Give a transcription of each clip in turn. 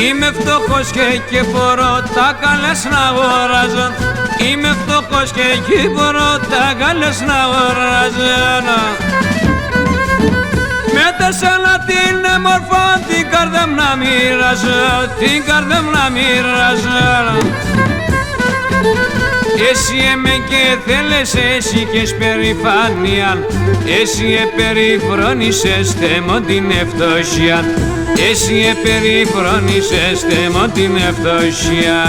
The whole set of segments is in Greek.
Είμαι φτωχός και μπορώ τα καλές να αγοράζω. Είμαι φτωχός και μπορώ τα καλές να αγοράζω. Με τεσσέλα την έμορφα την καρδιά μου να μοιράζω, την καρδιά μου να μοιράζω. Εσύ εμέ και θέλες, εσύ και περηφάνεια, εσύ επεριφρόνησες θέμω την ευτυχία, εσύ επεριφρόνησες θέμω την ευτυχία.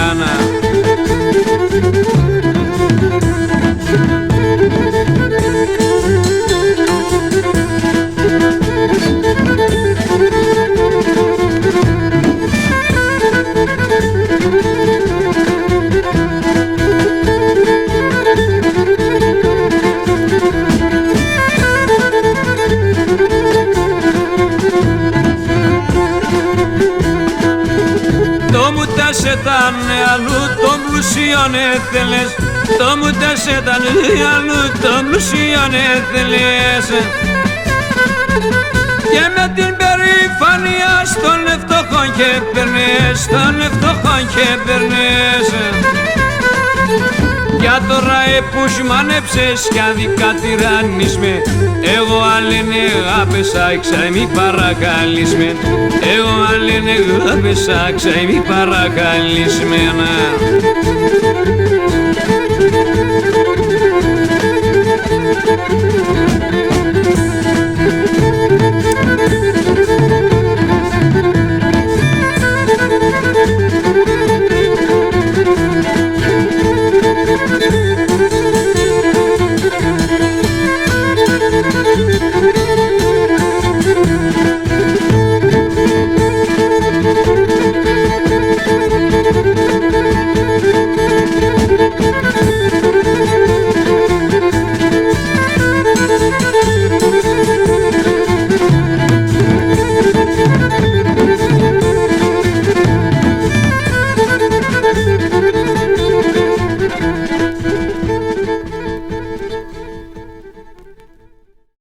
Ήταν αλλού των πλουσίων έθελες, το μου τες ήταν αλλού των πλουσίων έθελες. Και με την περηφανία στον ευτοχόν και περνές, στον ευτοχόν και περνές. Για τώρα που μανέψες κι άδικα τυράννεις με, εγώ αλένε γάπεσα ξα μη παρακαλείς με, εγώ αλένε γάπεσα ξα μη παρακαλείς με.